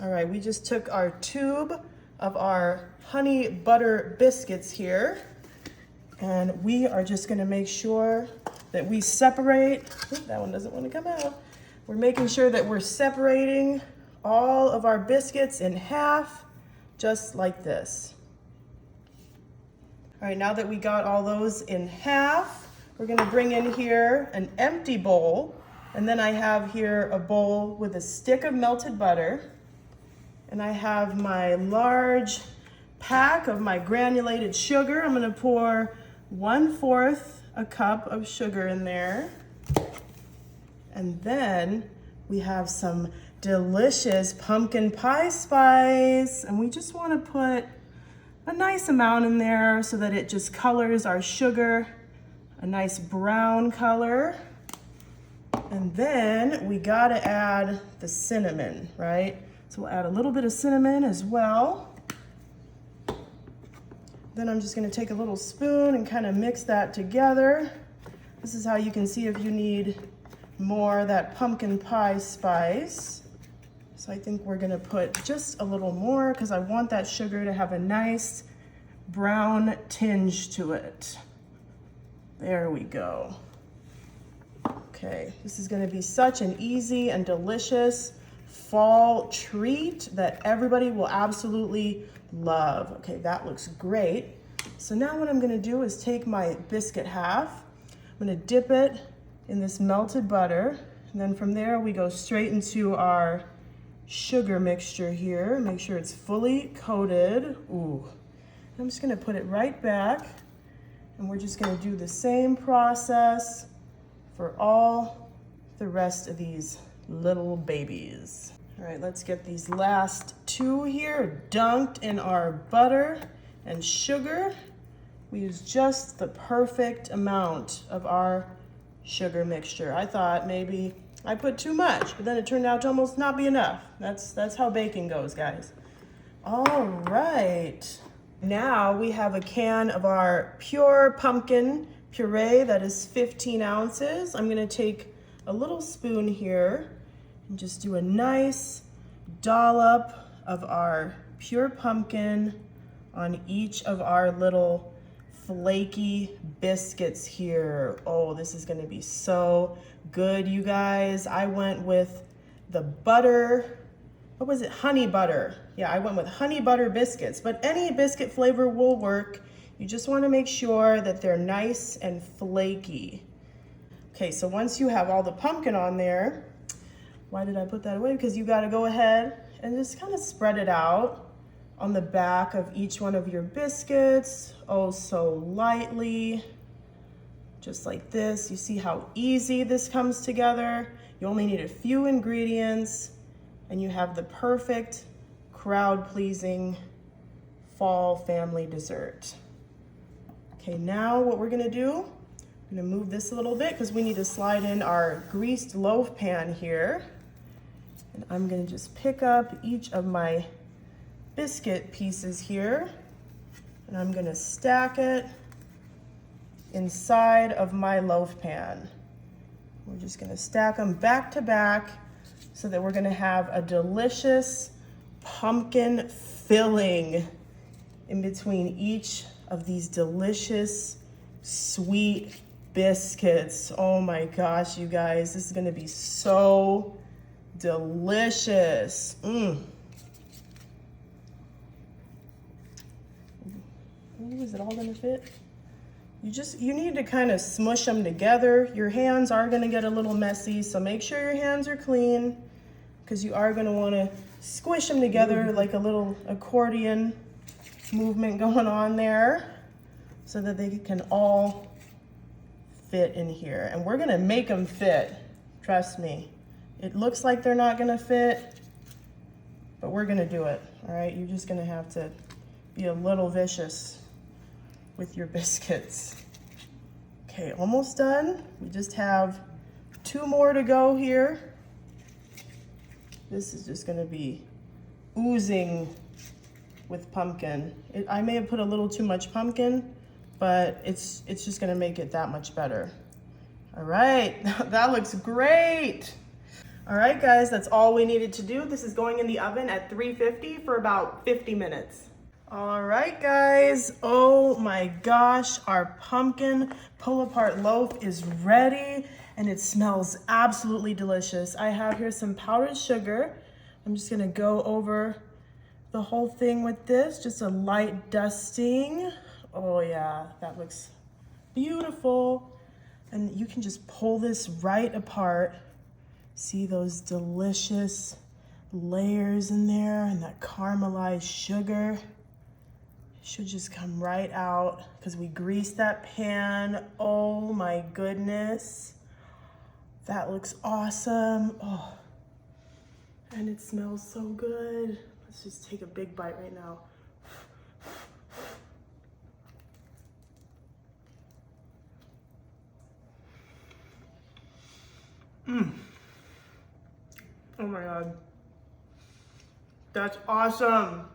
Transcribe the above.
All right, we just took our tube of our honey butter biscuits here, and we are just gonna make sure that we separate. Oop, that one doesn't want to come out. We're making sure that we're separating all of our biscuits in half, just like this. All right, now that we got all those in half, we're gonna bring in here an empty bowl, and then I have here a bowl with a stick of melted butter, and I have my large pack of my granulated sugar. I'm gonna pour 1/4 a cup of sugar in there. And then we have some delicious pumpkin pie spice, and we just want to put a nice amount in there so that it just colors our sugar a nice brown color. And then we gotta add the cinnamon, right? So we'll add a little bit of cinnamon as well. Then I'm just gonna take a little spoon and kind of mix that together. This is how you can see if you need more of that pumpkin pie spice. So I think we're gonna put just a little more because I want that sugar to have a nice brown tinge to it. There we go. Okay, this is gonna be such an easy and delicious fall treat that everybody will absolutely love. Okay, that looks great. So now what I'm gonna do is take my biscuit half. I'm gonna dip it in this melted butter, and then from there we go straight into our sugar mixture here. Make sure it's fully coated. Ooh. I'm just gonna put it right back, and we're just gonna do the same process for all the rest of these little babies. All right, let's get these last two here dunked in our butter and sugar. We use just the perfect amount of our sugar mixture. I thought maybe I put too much, but then it turned out to almost not be enough. That's how baking goes, guys. All right, now we have a can of our pure pumpkin puree that is 15 ounces. I'm gonna take a little spoon here and just do a nice dollop of our pure pumpkin on each of our little flaky biscuits here. Oh, this is gonna be so good, you guys. I went with the butter, what was it? Honey butter. Yeah, I went with honey butter biscuits, but any biscuit flavor will work. You just wanna make sure that they're nice and flaky. Okay, so once you have all the pumpkin on there, why did I put that away? Because you gotta go ahead and just kind of spread it out on the back of each one of your biscuits, oh so lightly, just like this. You see how easy this comes together? You only need a few ingredients, and you have the perfect crowd-pleasing fall family dessert. Okay, now what we're gonna do, I'm gonna move this a little bit because we need to slide in our greased loaf pan here. And I'm gonna just pick up each of my biscuit pieces here, and I'm gonna stack it inside of my loaf pan. We're just gonna stack them back to back so that we're gonna have a delicious pumpkin filling in between each of these delicious sweet biscuits. Oh my gosh, you guys, this is gonna be so delicious. Ooh, is it all gonna fit? You need to kind of smush them together. Your hands are gonna get a little messy, so make sure your hands are clean because you are gonna wanna squish them together like a little accordion movement going on there so that they can all fit in here. And we're gonna make them fit, trust me. It looks like they're not gonna fit, but we're gonna do it, all right? You're just gonna have to be a little vicious with your biscuits. Okay, almost done. We just have 2 more to go here. This is just gonna be oozing with pumpkin. I may have put a little too much pumpkin, but it's just gonna make it that much better. All right, that looks great. All right, guys, that's all we needed to do. This is going in the oven at 350 for about 50 minutes. All right, guys. Oh my gosh, our pumpkin pull-apart loaf is ready and it smells absolutely delicious. I have here some powdered sugar. I'm just gonna go over the whole thing with this, just a light dusting. Oh yeah, that looks beautiful. And you can just pull this right apart. See those delicious layers in there and that caramelized sugar. Should just come right out because we greased that pan. Oh my goodness. That looks awesome. Oh, and it smells so good. Let's just take a big bite right now. Oh my God. That's awesome.